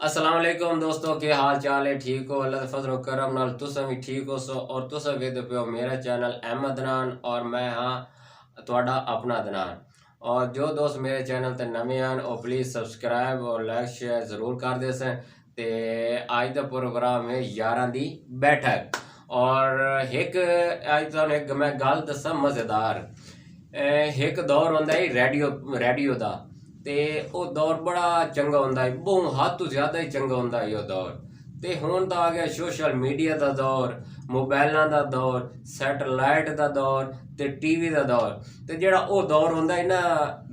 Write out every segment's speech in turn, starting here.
अस्सलाम वालेकुम दोस्तों, के हाल चाल है? ठीक हो? अल्लाह दा फजल करम नाल तुसां भी ठीक हो सो और तुसां वेखदे पियो मेरा चैनल अहमद अदनान और मैं हाँ तुहाडा अपना अदनान। और जो दोस्त मेरे चैनल ते नवे हैं वो प्लीज़ सब्सक्राइब और लाइक शेयर ज़रूर कर दे सन। ते अज दा प्रोग्राम है यारां दी बैठक और एक अज तुहानूं एक मैं गल दस्सां मज़ेदार। एक दौर हुंदा है रेडियो दा ते ਉਹ ਦੌਰ ਬੜਾ ਚੰਗਾ ਹੁੰਦਾ ਹੈ, ਬਹੁਤ ਹੱਦ ਤੋਂ ਜ਼ਿਆਦਾ ਹੀ ਚੰਗਾ ਹੁੰਦਾ ਹੈ ਉਹ ਦੌਰ। ਤੇ ਹੁਣ ਤਾਂ ਆ ਗਿਆ ਸੋਸ਼ਲ ਮੀਡੀਆ ਦਾ ਦੌਰ, ਮੋਬਾਈਲਾਂ ਦਾ ਦੌਰ, ਸੈਟਲਾਈਟ ਦਾ ਦੌਰ ਤੇ ਟੀਵੀ ਦਾ ਦੌਰ। ਤੇ ਜਿਹੜਾ ਉਹ ਦੌਰ ਹੁੰਦਾ ਹੈ ਨਾ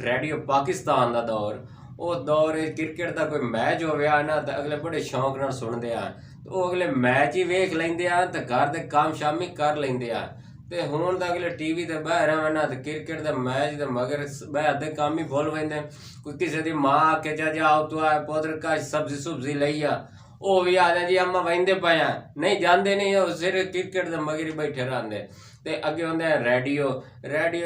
ਰੇਡੀਓ ਪਾਕਿਸਤਾਨ ਦਾ ਦੌਰ, ਉਹ ਦੌਰ ਕ੍ਰਿਕਟ ਦਾ ਕੋਈ ਮੈਚ ਹੋਵੇ ਨਾ ਤਾਂ ਅਗਲੇ ਬੜੇ ਸ਼ੌਂਕ ਨਾਲ ਸੁਣਦੇ ਆ। ਉਹ ਅਗਲੇ ਮੈਚ ਹੀ ਵੇਖ ਲੈਂਦੇ ਆ ਤੇ ਘਰ ਦੇ ਕੰਮ ਸ਼ਾਮੀ ਕਰ ਲੈਂਦੇ ਆ। ਤੇ ਹੁਣ ਤਾਂ ਅਗਲੇ ਟੀਵੀ ਤੇ ਬਹਿ ਰਹੇ ਨਾ ਤੇ ਕ੍ਰਿਕਟ ਦੇ ਮੈਚ ਦੇ ਮਗਰ ਬਹਿ ਦੇ ਕੰਮ ਹੀ ਭੁੱਲ ਪੈਂਦੇ। ਕੋਈ ਕਿਸੇ ਦੀ ਮਾਂ ਆ ਕੇ ਜਾਓ ਤੂੰ ਆ ਪੁੱਤਰ ਕਾ ਸਬਜ਼ੀ ਸੁਬਜ਼ੀ ਲਈ ਆ, ਉਹ ਵੀ ਆ ਜਾ ਜੀ ਅੰਮਾ ਵਹਿੰਦੇ ਪਏ ਆ, ਨਹੀਂ ਜਾਂਦੇ ਨਹੀਂ, ਉਹ ਸਿਰਫ ਕ੍ਰਿਕਟ ਦੇ ਮਗਰ ਹੀ ਬੈਠੇ ਰਹਿੰਦੇ। ਤੇ ਅੱਗੇ ਹੁੰਦੇ ਰੇਡੀਓ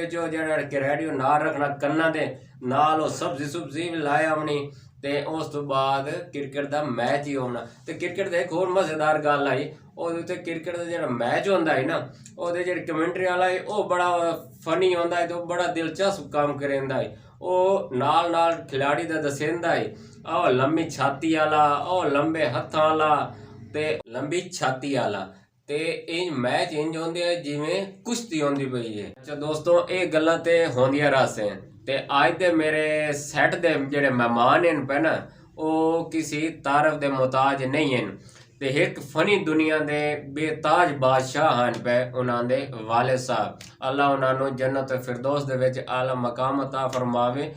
'ਚ ਜਿਹੜਾ ਕਿ ਰੇਡੀਓ ਨਾਲ ਰੱਖਣਾ ਕੰਨਾਂ ਦੇ ਨਾਲ, ਉਹ ਸਬਜ਼ੀ ਸੁਬਜ਼ੀ ਵੀ ਲਾਇਆ ਆਉਣੀ ਤੇ ਉਸ ਤੋਂ ਬਾਅਦ ਕ੍ਰਿਕਟ ਦਾ ਮੈਚ ਹੀ ਹੋਣਾ। ਤੇ ਕ੍ਰਿਕਟ ਦੇ ਇੱਕ ਹੋਰ ਮਜ਼ੇਦਾਰ ਗੱਲ ਆਈ, ਉਹਦੇ ਉੱਤੇ ਕ੍ਰਿਕਟ ਦਾ ਜਿਹੜਾ ਮੈਚ ਹੁੰਦਾ ਹੈ ਨਾ ਉਹਦੇ ਜਿਹੜੀ ਕਮੈਂਟਰੀ ਵਾਲਾ ਹੈ ਉਹ ਬੜਾ ਫਨੀ ਹੁੰਦਾ ਹੈ ਤੇ ਉਹ ਬੜਾ ਦਿਲਚਸਪ ਕੰਮ ਕਰਿੰਦਾ ਹੈ। ਉਹ ਨਾਲ ਖਿਲਾੜੀ ਦਾ ਦੱਸਿੰਦਾ ਹੈ, ਉਹ ਲੰਮੀ ਛਾਤੀ ਵਾਲਾ, ਉਹ ਲੰਬੇ ਹੱਥਾਂ ਵਾਲਾ ਤੇ ਲੰਬੀ ਛਾਤੀ ਵਾਲਾ। ਤੇ ਇਹ ਮੈਚ ਇੰਜ ਹੁੰਦੇ ਆ ਜਿਵੇਂ ਕੁਸ਼ਤੀ ਹੁੰਦੀ ਪਈ ਹੈ। ਅੱਛਾ ਦੋਸਤੋ, ਇਹ ਗੱਲਾਂ ਤੇ ਹੁੰਦੀਆਂ ਰਸੇ ਤੇ ਅੱਜ ਦੇ ਮੇਰੇ ਸੈੱਟ ਦੇ ਜਿਹੜੇ ਮਹਿਮਾਨ ਹਨ ਪੈ ਨਾ ਉਹ ਕਿਸੇ ਤਾਰਫ ਦੇ ਮੁਹਤਾਜ ਨਹੀਂ ਹਨ ਤੇ ਇੱਕ ਫਨੀ ਦੁਨੀਆ ਦੇ ਬੇਤਾਜ ਬਾਦਸ਼ਾਹ ਹਨ ਪੈ ਉਹਨਾਂ ਦੇ ਵਾਲਿਦ ਸਾਹਿਬ। ਅੱਲਾ ਉਹਨਾਂ ਨੂੰ ਜੰਨਤ ਫਿਰਦੌਸ ਦੇ ਵਿੱਚ ਆਲਾ ਮਕਾਮ ਅਤਾ ਫਰਮਾਵੇ।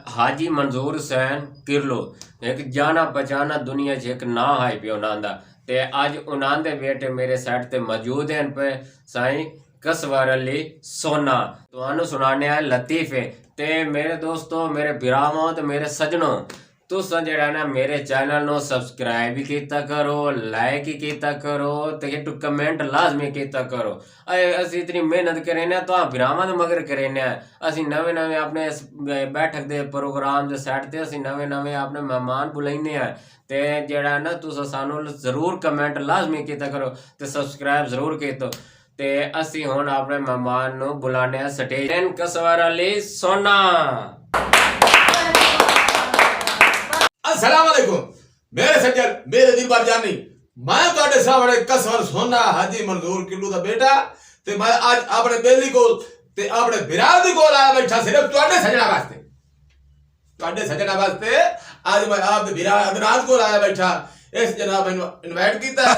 ਹਾਜੀ ਮਨਜ਼ੂਰ ਹੁਸੈਨ ਕਿਰਲੋ ਇੱਕ ਜਾਣਾ ਪਛਾਣਾ ਦੁਨੀਆ 'ਚ ਇੱਕ ਨਾਂ ਹੈ ਪਿਆ ਉਹਨਾਂ ਦਾ। ਤੇ ਅੱਜ ਉਹਨਾਂ ਦੇ ਬੇਟੇ ਮੇਰੇ ਸੈੱਟ ਤੇ ਮੌਜੂਦ ਹਨ ਪਏ ਸਾਈਂ कसवर अली सोना। ਤੁਹਾਨੂੰ ਸੁਣਾਣੇ ਆ ਲਤੀਫੇ। ਤੇ ਮੇਰੇ ਦੋਸਤੋ, ਮੇਰੇ ਭਰਾਵਾਂ ਤੇ ਮੇਰੇ ਸੱਜਣੋ, ਤੁਸੀਂ ਜਿਹੜਾ ਨਾ ਮੇਰੇ ਚੈਨਲ ਨੂੰ ਸਬਸਕ੍ਰਾਈਬ ਵੀ ਕੀਤਾ ਕਰੋ, ਲਾਈਕ ਹੀ ਕੀਤਾ ਕਰੋ ਤੇ ਇੱਕ ਕਮੈਂਟ ਲਾਜ਼ਮੀ ਕੀਤਾ ਕਰੋ। ਅਸੀਂ ਇਤਨੀ ਮਿਹਨਤ ਕਰੇ ਨੇ ਤਾਂ ਭਰਾਵਾਂ ਦੇ ਮਗਰ ਕਰੇ ਨੇ। ਅਸੀਂ ਨਵੇਂ ਆਪਣੇ ਬੈਠਕ ਦੇ ਪ੍ਰੋਗਰਾਮ ਦੇ ਸੈੱਟ ਤੇ ਅਸੀਂ ਨਵੇਂ ਆਪਣੇ ਮਹਿਮਾਨ ਬੁਲਾਈਨੇ ਆ ਤੇ ਜਿਹੜਾ ਨਾ ਤੁਸੀਂ ਸਾਨੂੰ ਜ਼ਰੂਰ ਕਮੈਂਟ ਲਾਜ਼ਮੀ ਕੀਤਾ ਕਰੋ ਤੇ ਸਬਸਕ੍ਰਾਈਬ ਜ਼ਰੂਰ ਕੀਤਾ। ਤੇ ਅਸੀਂ ਹੁਣ ਆਪਣੇ ਮਹਿਮਾਨ ਨੂੰ ਬੁਲਾਣੇ ਆ ਸਟੇਜ ਕਸਵਰ ਅਲੀ ਸੋਨਾ। अस्सलाम वालेकुम मेरे सज्जन, मेरे दिलबर जानी, मैं ਤੁਹਾਡੇ ਸਾਹਮਣੇ ਕਸਵਰ ਸੋਨਾ ਹਾਜੀ ਮਨਜ਼ੂਰ ਕਿੱਲੂ ਦਾ ਬੇਟਾ ਤੇ ਮੈਂ ਅੱਜ ਆਪਣੇ ਬੇਲੀ ਕੋਲ ਤੇ ਆਪਣੇ ਬਿਰਾਦ ਦੀ ਕੋਲ ਆਇਆ ਬੈਠਾ ਸਿਰਫ ਤੁਹਾਡੇ ਸੱਜਣਾ ਵਾਸਤੇ। ਅੱਜ ਮੈਂ ਆਪ ਦੇ ਬਿਰਾਦ ਅਦਨਾਨ ਕੋਲ ਆਇਆ ਬੈਠਾ। ਇਸ ਜਨਾਬ ਮੈਨੂੰ ਇਨਵਾਈਟ ਕੀਤਾ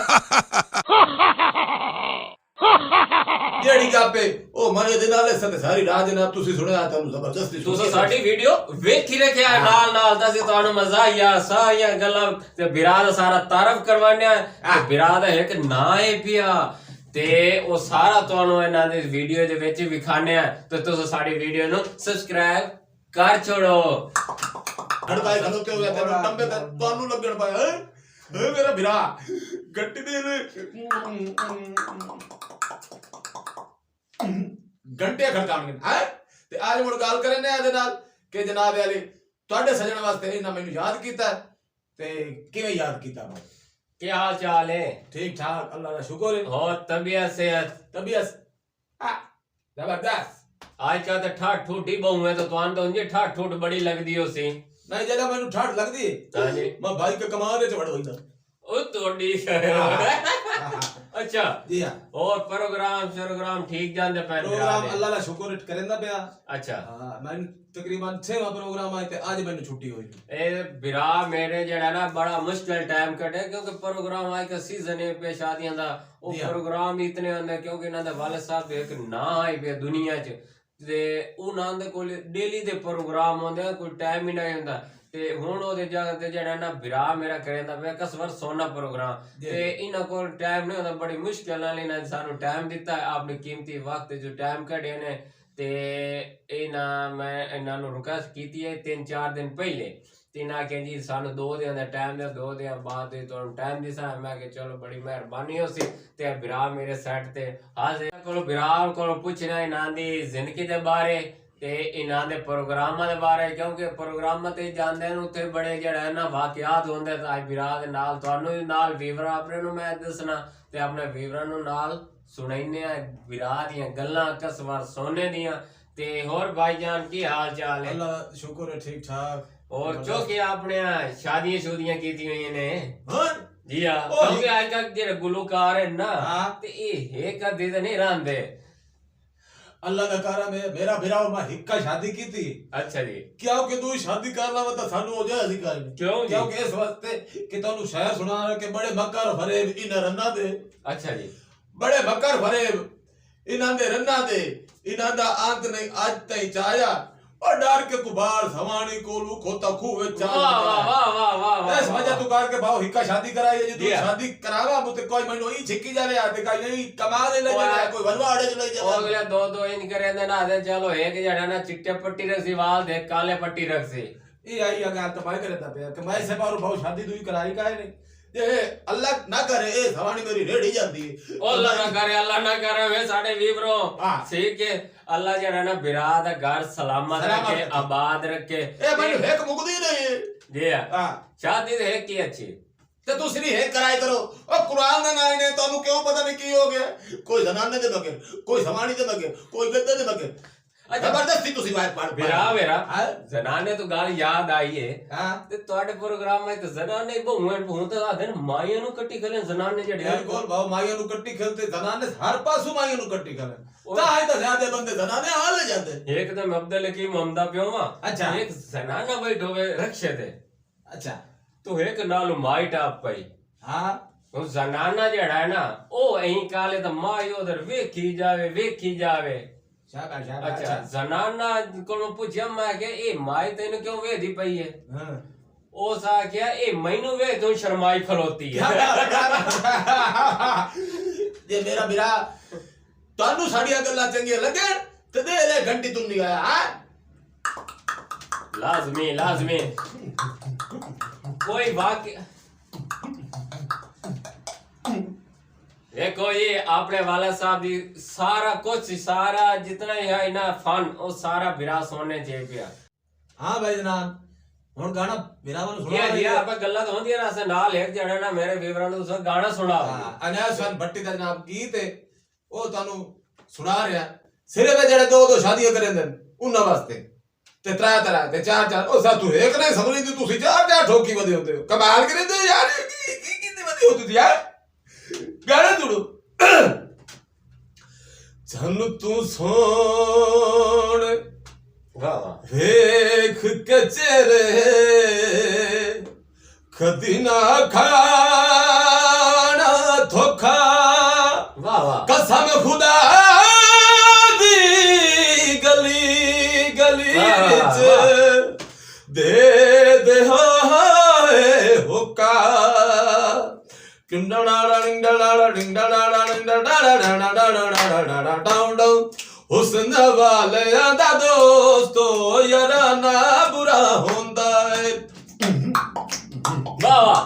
ਜਿਹੜੀ ਕਾਪੇ ਉਹ ਮਨੇ ਦੇ ਨਾਲ ਸਤ ਸਾਰੀ ਰਾਤ ਜਨਾਬ ਤੁਸੀਂ ਸੁਣਿਆ ਤੁਹਾਨੂੰ ਜ਼ਬਰਦਸਤੀ ਤੁਸੀਂ ਸਾਡੀ ਵੀਡੀਓ ਵੇਖੀ ਰੱਖਿਆ ਨਾਲ ਤਾਂ ਅਸੀਂ ਤੁਹਾਨੂੰ ਮਜ਼ਾ ਆਇਆ ਸਾਰੀਆਂ ਗੱਲਾਂ ਤੇ ਬਿਰਾਦ ਸਾਰਾ ਤਾਰਫ ਕਰਵਾਉਂਦੇ ਆ। ਬਿਰਾਦ ਇੱਕ ਨਾਂ ਹੈ ਪਿਆ ਤੇ ਉਹ ਸਾਰਾ ਤੁਹਾਨੂੰ ਇਹਨਾਂ ਦੇ ਵੀਡੀਓ ਦੇ ਵਿੱਚ ਵਿਖਾਣੇ ਆ ਤੇ ਤੁਸੀਂ ਸਾਡੀ ਵੀਡੀਓ ਨੂੰ ਸਬਸਕ੍ਰਾਈਬ ਕਰ ਛੋੜੋ। ਅੜਬਾਈ ਖਲੋ ਕੇ ਹੋਇਆ ਤੈਨੂੰ ਟੰਬੇ ਤੇ ਤੁਹਾਨੂੰ ਲੱਗਣ ਪਾਇਆ ਏ ਮੇਰਾ ਬਿਰਾ ਗੱਟੀ ਦੇ घंटे खड़काउणगे है। ते आज मुड़ गल करने आ दे नाल कि जनाब अली ਤੁਹਾਡੇ सजण वास्ते इन्हां मैनू याद कीता ते किवें याद कीता भाई? क्या हाल चाल है? ठीक ठाक, अल्लाह का शुक्र है। और तबीयत सेहत? तबीयत जबरदस्त। आज का तो ठाठ ठूठी बहु है तो तुहानू तो उंजे ठाठ ठूठ बड़ी लगदी हो सी। नहीं जदा मैनू ठाठ लगदी हां जी मैं भाई के कमाल दे वड़ होइंदा ओ तोड़ी। अच्छा जी हां। और प्रोग्राम ठीक जांदे पे? प्रोग्राम अल्लाह का शुक्र करेंदा पिया। अच्छा हां मैनू तकरीबन 6वां प्रोग्राम आए ते आज मैनू छुट्टी हुई। ए बिरा मेरे जेड़ा ना बड़ा मुश्किल टाइम कटे क्योंकि प्रोग्राम आए का सीजन है पे शादियां दा। ओ प्रोग्राम इतने होंदे क्योंकि इन्हां दे वालिद साहब एक ना है पे दुनिया च ते उन्हां दे कोल डेली दे प्रोग्राम होंदे, कोई टाइम ही नहीं हुंदा। ਤੇ ਹੁਣ ਉਹਦੇ ਜਗ੍ਹਾ ਤੇ ਜਿਹੜਾ ਨਾ ਬਿਰਾ ਮੇਰਾ ਕਰੇਂਦਾ ਪਿਆ ਕਸਵਰ ਸੋਨਾ ਪ੍ਰੋਗਰਾਮ ਤੇ ਇਹਨਾਂ ਕੋਲ ਟਾਈਮ ਨਹੀਂ ਹੁੰਦਾ। ਬੜੀ ਮੁਸ਼ਕਿਲ ਨਾਲ ਇਹਨਾਂ ਨੇ ਸਾਨੂੰ ਟਾਈਮ ਦਿੱਤਾ, ਆਪਣੇ ਕੀਮਤੀ ਵਕਤ ਜੋ ਟਾਈਮ ਕੱਢੇ ਨੇ ਤੇ ਮੈਂ ਇਹਨਾਂ ਨੂੰ ਰਿਕੁਐਸਟ ਕੀਤੀ ਹੈ 3-4 ਦਿਨ ਪਹਿਲੇ ਤੇ ਇਹਨਾਂ ਆਖਿਆ ਜੀ ਸਾਨੂੰ 2 ਦਿਨ ਦਾ ਟਾਈਮ ਦਿਓ, 2 ਦਿਨ ਬਾਅਦ ਤੁਹਾਨੂੰ ਟਾਈਮ ਦਿਸਾ। ਮੈਂ ਕਿਹਾ ਚਲੋ ਬੜੀ ਮਿਹਰਬਾਨੀ ਹੋ ਸੀ ਤੇ ਬਿਰਾ ਮੇਰੇ ਸੈੱਟ ਤੇ ਹਾਜ਼ਰ ਕੋਲ ਬਿਰਾ ਕੋਲ ਪੁੱਛਣਾ ਇਹਨਾਂ ਦੀ ਜ਼ਿੰਦਗੀ ਦੇ ਬਾਰੇ ਤੇ ਇਹਨਾਂ ਦੇ ਪ੍ਰੋਗਰਾਮਾਂ ਦੇ ਬਾਰੇ, ਕਿਉਂਕਿ ਪ੍ਰੋਗਰਾਮਾਂ ਤੇ ਜਾਂਦੇ ਨੇ ਉੱਥੇ ਬੜੇ ਜਿਹੜਾ ਨਾ ਵਾਕਿਆਤ ਹੁੰਦੇ ਤਾਂ ਅੱਜ ਵੀਰਾਂ ਦੇ ਨਾਲ ਤੁਹਾਨੂੰ ਵੀ ਨਾਲ ਵੀਵਰ ਆਪਣੇ ਨੂੰ ਮੈਂ ਦੱਸਣਾ ਤੇ ਆਪਣੇ ਵੀਵਰਾਂ ਨੂੰ ਨਾਲ ਸੁਣਾਈਨੇ ਆ ਵੀਰਾਂ ਦੀਆਂ ਗੱਲਾਂ ਕਸਵਰ ਸੋਨੇ ਦੀਆਂ। ਤੇ ਹੋਰ ਭਾਈਜਾਨ ਕੀ ਹਾਲ ਚਾਲ ਹੈ? ਅੱਲਾ ਸ਼ੁਕਰ ਹੈ ਠੀਕ ठाक। और जो कि आपने शादियां शुदियां की थी हुई ने हाँ जी हाँ, क्योंकि आजकल जेड़े गुलकार है ना ते ये कदे ते नहीं रहंदे। अल्लाह का करम है मेरा बिराव मैं हिक्का शादी की थी। अच्छा जी, क्योंकि तू शादी कर ला तो सानू हो जाए अधिकार क्यों जी? क्योंकि इस वास्ते कि तानू शहर सुना के बड़े मक्कर फरेब इन रन्ना दे। अच्छा जी, बड़े मक्कर फरेब इन्हां दे रन्ना दे इन्हां दा अंत नहीं आज तई चाया और डर के कुबार सवानी कोलू खोता खूवे चाल। वाह वाह वाह वाह वाह वाह। इस वजह तू कर के भाव हिक्का शादी कराई है। तू जी हाँ। शादी करावा मुते कोई महीनो ही छिक्की जावे आते का नहीं कमा दे ले जाए कोई वनवा अड़े ले और जाए। अगले दो दो इंच करे ना दे चलो एक जड़ा ना चिट्टे पट्टी रखसी वाल दे काले पट्टी रखसी ये आई अगर तो मैं करे ता पे मैं से बार भाव शादी तू कराई काहे नहीं ये अल्लाह ना करे ए सवानी मेरी रेड़ी जाती है। ओ अल्लाह ना करे, अल्लाह ना करे वे साडे वीवरो हां ठीक है। अल्लाह जड़ा ना बिराद घर सलामत रखे आबाद रखे। ए मैंने एक मुकदी नहीं है। जी हां शादी तो है की अच्छी ते दूसरी है कराई करो और कुरान दा नाम ने तन्नू क्यों पता नहीं की हो गया कोई जनाने दे मगे कोई सवानी दे मगे कोई गद्दे दे मगे जबरदस्ती तुसी बाहर पड़ बिरा मेरा जनाने तो गाल याद आई है हां ते ਤੁਹਾਡੇ ਪ੍ਰੋਗਰਾਮ ਵਿੱਚ ਜ਼ਨਾਨੇ ਬਹੁਆਂ ਭੂੰ ਤਾਂ ਆਦੇ ਨੇ ਮਾਈਆਂ ਨੂੰ ਕੱਟੀ ਖਲੇ ਜ਼ਨਾਨੇ ਜਿਹੜੇ बिल्कुल भाव माइया नु कट्टी खेलते जनाने हर पासू माइया नु कट्टी खेले ताई तो ज्यादा बंदे जनाने हाल ले जाते एकदम अब्दुल हकीम हमदा पियोवा। अच्छा। एक जनाना बैठो वे रक्षे थे अच्छा तो एक नाल माई टाप पई हां ਉਹ ਜ਼ਨਾਨਾ ਜਿਹੜਾ ਹੈ ਨਾ ਉਹ ਐਂ ਕਾਲੇ ਤਾਂ ਮਾਈ ਉਧਰ ਵੇਖੀ ਜਾਵੇ। शाबाश अच्छा शाबाश जनाना को पूछया मैं के ए माई तेन क्यों वेदी पई है? हां उस आख्या ए मैनू वे तू शर्माई खलोती है। ये मेरा बिरा तानू साड़ियां गल्ला चंगी लगे ते दे ले घंटी तुम नहीं आया हां लाजमी कोई वाकई देखो ये अपने वाला साहब दी सारा कुछ सारा जितना ही है ना फन वो सारा बिरा सोने जे पिया। हां भाई जनाब हुन गाना बिरा वन जी सुना जी आप गल्ला तो होंदी है ना से नाल एक जड़ा ना मेरे विवरण तो गाना सुना अनयासन भट्टी दा जनाब गीत है ओ तानू सुना रहा सिरे पे जेड़े दो शादियां करेंदे उन्हां वास्ते ते त्रै ते चार ओ सा तू एक नहीं समझ दी तुसी चार ठोकी वदे होते हो कमाल करेंदे यार की वदे होती थी यार गाना सुनो चल तू सोन वेख के चेहरे कदी ना खाना धोखा वाह वाह कसम खुदा दी गली गली च दे होका हुस्न वाले दा दोस्तो याराना बुरा होंदा है। वाह वाह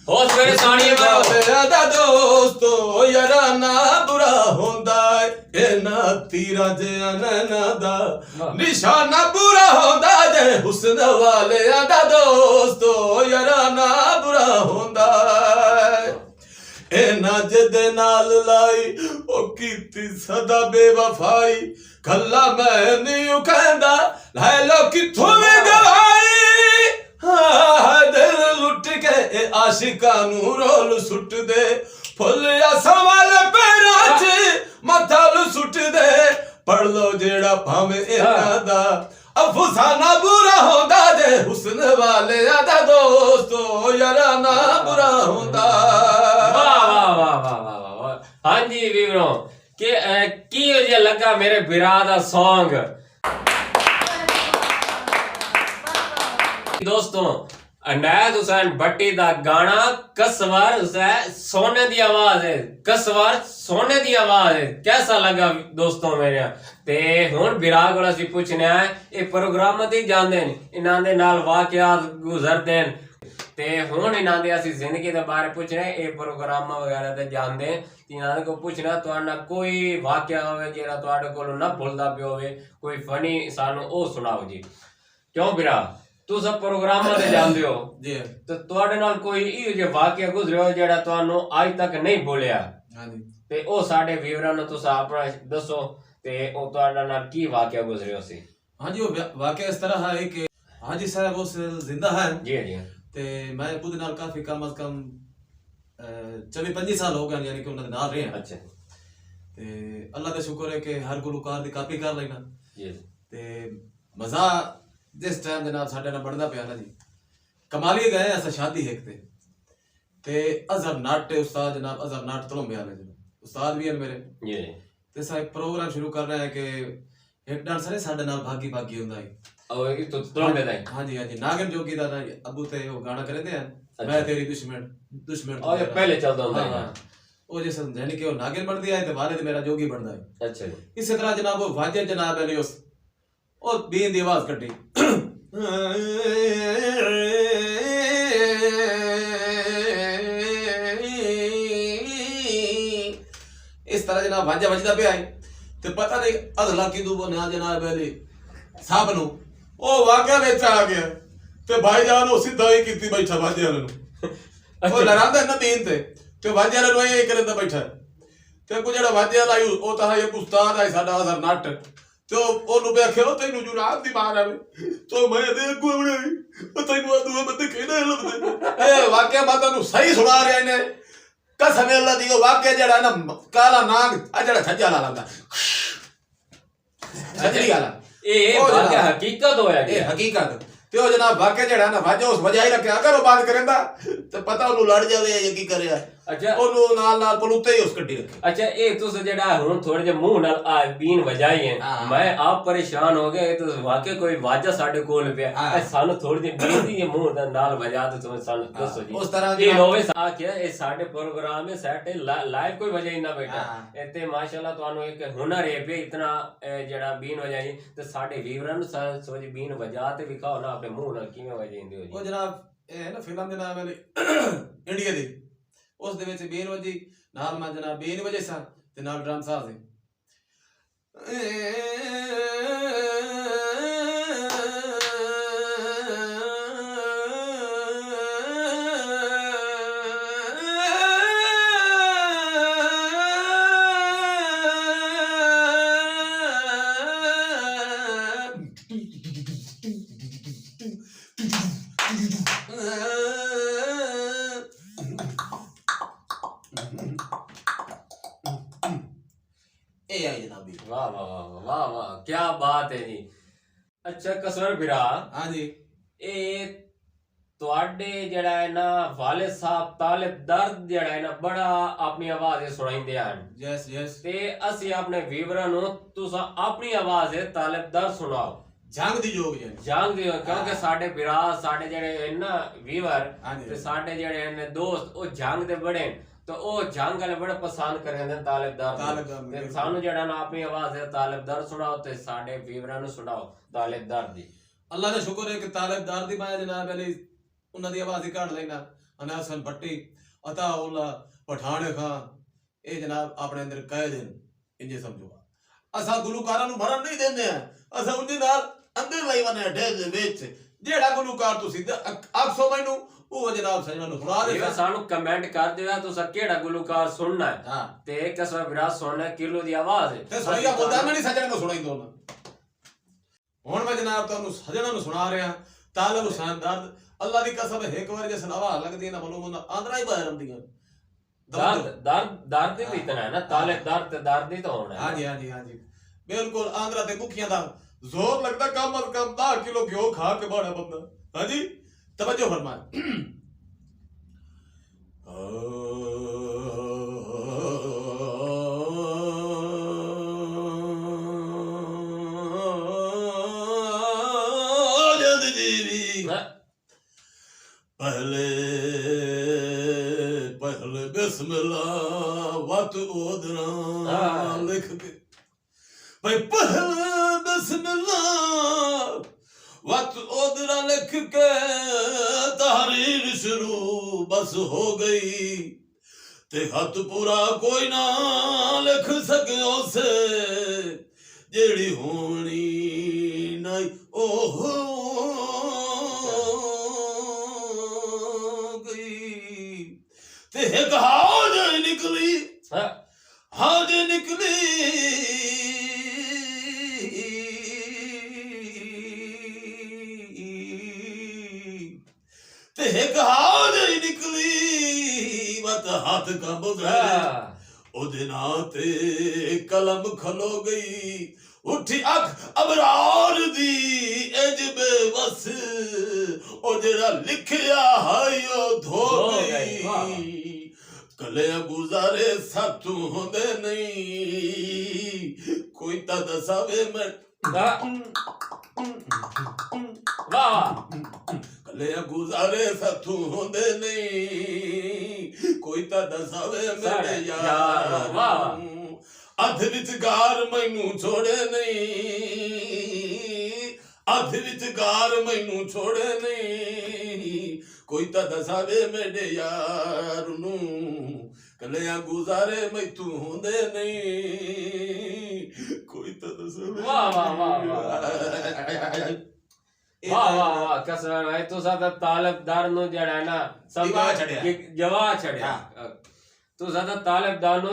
होश मेरे सानिए मारो दा दोस्तो याराना बुरा होंदा है ना तीरा जे नैना दा निशाना बुरा होंदा जे हुस्न वाले दा दोस्तो याराना बुरा होंदा है ना जदे नाल लाई ओ कीती सदा बेवफाई खल्ला मैं नहीं कहंदा लै लो किथों वे गवाई हां दिल लुट के आशिकां नू रोल सुट दे फुलिया सवाल पैरां च मथल सुट दे पढ़ लो जेड़ा भावे इना दा अफसाना बुरा होंदा जे हुस्न वाले दा दोस्तो याराना बुरा होंदा। हाँ जी वीवरों के की वजह लगा मेरे बिरा दा सॉन्ग दोस्तों अनैद हुसैन भट्टी दा गाना कसवर हुसैन सोने दी आवाज है कसवर सोने दी आवाज है कैसा लगा दोस्तों मेरे ते हुन बिरा कोल असी पूछने आए ये प्रोग्राम ते जांदे ने इन्हां दे नाल वाकयात गुजरदे ਤੇ ਹੁਣ ਇਹਨਾਂ ਦੇ ਅਸੀਂ ਜ਼ਿੰਦਗੀ ਦੇ ਬਾਰੇ ਪੁੱਛ ਰਹੇ ਇਹ ਪ੍ਰੋਗਰਾਮਾਂ ਵਗੈਰਾ ਤੇ ਜਾਂਦੇ ਤੇ ਇਹਨਾਂ ਦੇ ਕੋ ਪੁੱਛਣਾ ਤੁਹਾਡਾ ਕੋਈ ਵਾਕਿਆ ਹੋਵੇ ਜਿਹੜਾ ਤੁਹਾਡੇ ਕੋਲ ਨਾ ਭੁੱਲਦਾ ਪਿਆ ਹੋਵੇ ਕੋਈ ਫਨੀ ਸਾਨੂੰ ਉਹ ਸੁਣਾਓ ਜੀ ਕਿਉਂ ਵੀਰਾ ਤੁਸੀਂ ਪ੍ਰੋਗਰਾਮਾਂ ਤੇ ਜਾਂਦੇ ਹੋ ਜੀ ਤੇ ਤੁਹਾਡੇ ਨਾਲ ਕੋਈ ਇਹ ਜੇ ਵਾਕਿਆ ਗੁਜ਼ਰਿਆ ਜਿਹੜਾ ਤੁਹਾਨੂੰ ਅੱਜ ਤੱਕ ਨਹੀਂ ਭੁੱਲਿਆ ਹਾਂਜੀ ਤੇ ਉਹ ਸਾਡੇ ਵੀਰਾਂ ਨੂੰ ਤੁਸੀਂ ਆਪਣਾ ਦੱਸੋ ਤੇ ਉਹ ਤੁਹਾਡੇ ਨਾਲ ਕੀ ਵਾਕਿਆ ਗੁਜ਼ਰਿਆ ਸੀ हाँ जी वो वाकया इस तरह है कि हाजी साहब उस जिंदा है जी जी ते मैं खुद नाल काफी कम अज कम 24-25 साल हो गए यानी कि उन्होंने नाल रहे हैं अच्छा ते अल्लाह का शुक्र है कि हर गुलकार दी कापी कर लेना जी ते मजा जिस टाइम दे नाल साडे नाल बढ़दा पिया ना जी कमाली गए अस शादी हिक ते अजहर नट उस्ताद जनाब अजहर नट तलुंबे वाले जनाब उस्ताद भी हैं मेरे जी ते सा एक प्रोग्राम शुरू कर रहे हैं कि एक डांसर है साडे नाल भागी भागी हुंदा है और ये तो तलुंबे दा हाँ जी नागिन जोगी दा ना अबू ते वो गाना करते हैं मैं तेरी दुश्मन दुश्मन और ये पहले चलता होता है वो जैसे यानी कि वो नागिन बन दिया है तो वाले मेरा जोगी बनदा है अच्छा जी इसी तरह जनाब वो वाजे जनाब है उस और बीन दी आवाज कटी इस तरह जनाब वाजा वजदा पे आए ते पता नहीं अगला किदू बोलिया जनाब अली साहब नु ओ वाकया विच आ गया ते भाईजान ओ सीधा ही कीती बैठा वाजे वाले नु ओ लड़ांदा ना बीन ते वाजे वाले नु ये करदा बैठा ते को जेड़ा वाजे वाला आई ओ ता एक उस्ताद है साडा अजहर नट ते ओनु पे आखे ओ तैनू जुनाब दी मार आवे तो मैं दे अगू बनाई ओ तैनू दो बंदे कहना लबदे ए वाकया माता नु सही सुना रहा इने कसम अल्लाह दी वाकया जेड़ा ना काला नाग आ जेड़ा छज्जा ला लांदा छजरी वाला ये वाकया हकीकत होया ये हकीकत ते ओ जनाब वाकया जेड़ा ना वाजा उस वजह ही रखया अगर वो बात करेंदा ते पता ओनु लड़ जावे या की करे अच्छा ओनु नाल नाल पलूते ही उस कड्डी रखे अच्छा ये तुस जेड़ा हुन थोड़े जे मुंह नाल आ बीन वजाई है मैं आप परेशान हो गए तो वाकई कोई वाजा साडे कोल पिया सानू थोड़ी जे बीन दी मुंह नाल वजा तो तुम सानू दसो जी उस तरह ये होवे सा क्या ये साडे प्रोग्राम में सेट लाइव कोई वजह ही ना बैठा एते माशाल्लाह तुहानू एक हुनर है पे इतना जेड़ा बीन वजाई ते साडे वीवरां नु सोच बीन वजा ते विखाओ ना अपने मुंह नाल किवें वजाइंदे हो जी ओ जनाब ए है ना फिल्म दे नाम है इंडिया दी उस दे विच बीन वजी नाल मैं जनाब बीन वजे सा ते नाल ड्रम साज ए आई जनाबी वाह वाह वाह वाह वाह क्या बात है जी अच्छा कसर बिरा हां जी ਇਹ ਤੁਹਾਡੇ ਜਿਹੜਾ ਹੈ ਨਾ ਵਾਲਿਦ ਸਾਹਿਬ ਤਾਲਿਬ ਦਰਦ ਜਿਹੜਾ ਹੈ ਨਾ ਬੜਾ ਆਪਣੀ ਆਵਾਜ਼ ਸੁਣਾਉਂਦੇ ਹਨ यस यस ਤੇ ਅਸੀਂ ਆਪਣੇ ਵੀਵਰਾਂ ਨੂੰ ਤੁਸੀਂ ਆਪਣੀ ਆਵਾਜ਼ ਤਾਲਿਬ ਦਰਦ ਸੁਣਾਓ जंग दी जोग जी ਜੰਗ ਦੀ ਕਿਉਂਕਿ ਸਾਡੇ ਵਿਰਾ ਸਾਡੇ ਜਿਹੜੇ ਹਨ ਨਾ ਵੀਵਰ ਹਾਂਜੀ। ਤੇ ਸਾਡੇ ਜਿਹੜੇ ਹਨ ਦੋਸਤ ਉਹ ਜੰਗ ਦੇ ਬੜੇ तो ਉਹ ਜੰਗ ਵਾਲੇ ਬੜਾ ਪਸੰਦ ਕਰਦੇ ਨੇ ਤਾਲਿਬ ਦਰਦ ਤੇ ਸਾਨੂੰ ਜਿਹੜਾ ਨਾ ਆਪਣੀ ਆਵਾਜ਼ ਹੈ ਤਾਲਿਬ ਦਰਦ ਸੁਣਾਓ ਤੇ ਸਾਡੇ ਵੀਵਰਾਂ ਨੂੰ ਸੁਣਾਓ ਤਾਲਿਬ ਦਰਦ ਦੀ अल्लाह का शुक्र है कि तालिबदार दी माया जनाब अली उन्हां दी आवाज ही काट लेना अनास हसन भट्टी अता उल्ला पठान खान ए जनाब अपने अंदर कह देन इंजे समझो असा गुलकारां नु मरन नहीं देंदे असा उनदे नाल अंदर लई वने अड्डे दे विच जेड़ा गुलकार तुसी आखो मैनू ਉਹ ਜਨਾਬ ਸਜਣਾ ਨੂੰ ਸੁਣਾ ਦੇ ਸਾਨੂੰ ਕਮੈਂਟ ਕਰ ਦਿਓ ਤੁਸੀਂ ਕਿਹੜਾ ਗੁਲਕਾਰ ਸੁਣਨਾ ਹੈ ਹਾਂ ਤੇ ਕਸਵਾ ਵਿਰਾ ਸੁਣਨਾ ਕਿਲੋ ਦੀ ਆਵਾਜ਼ ਹੈ ਤੇ ਸੁਣੀਆ ਬੋਲਦਾ ਮੈਂ ਨਹੀਂ ਸਜਣਾ ਨੂੰ ਸੁਣਾਈ ਦੋਨਾ ਹੁਣ ਮੈਂ ਜਨਾਬ ਤੁਹਾਨੂੰ ਸਜਣਾ ਨੂੰ ਸੁਣਾ ਰਿਹਾ ਤਾਲਿਬ ਹੁਸੈਨ ਦਰਦ ਅੱਲਾ ਦੀ ਕਸਮ ਇੱਕ ਵਾਰ ਜੇ ਸਲਾਵਾ ਲੱਗਦੀ ਨਾ ਮਾਲੂਮ ਆਂਦਰਾ ਹੀ ਬਾਹਰ ਆਉਂਦੀਆਂ ਦਰਦ ਹੀ ਇਤਨਾ ਹੈ ਨਾ ਤਾਲਿਬ ਦਰਦ ਤੇ ਦਰਦ ਹੀ ਤਾਂ ਹੋਣਾ ਹਾਂ ਜੀ ਹਾਂ ਜੀ ਹਾਂ ਜੀ ਬਿਲਕੁਲ ਆਂਦਰਾ ਤੇ ਭੁੱਖੀਆਂ ਦਾ ਜ਼ੋਰ ਲੱਗਦਾ ਕਮ ਅਜ਼ ਕਮ 10 ਕਿਲੋ ਘਿਓ ਖਾ ਕੇ ਬਾੜਾ ਬੰਦਾ ਹਾਂ ਜੀ तवज्जो फरमाए पहले पहले बिस्मिल्लाह वत ओदरा लिख के भाई पहले बिस्मिल्लाह वक्त ओदरा लिख के तहरीर शुरू बस हो गई ते खत पूरा कोई ना लिख सके उसे जेड़ी होनी नहीं ओ हो गई ते एक हाज निकली हाँ, हाज निकली ते एक हाज निकली मत हाथ कंब गए हाँ। ओदे नां ते कलम खलो गई उठी अख अबरार दी एज बेबस ओ जेड़ा लिखया हायो धो धो गई गई, वाह। कले गुजारे साथू होंदे नहीं कोई ता दसावे मैं हाँ। वाह वाह कले गुजारे साथू होंदे नहीं कोई ता दसावे मेरे यार, यार वाह। अध विचगार मैनू छोड़े नहीं अध विचगार मैनू छोड़े नहीं कोई ता दसावे मेरे यार नू कलिया गुजारे मैं तू होंदे नहीं कोई ता दसावे वाह वाह वाह वाह वाह वाह वाह कसम भाई तू सादा तालबदार नु जड़ा है ना जवा छड़या। जवा छड़या तू सादा तालबदार नु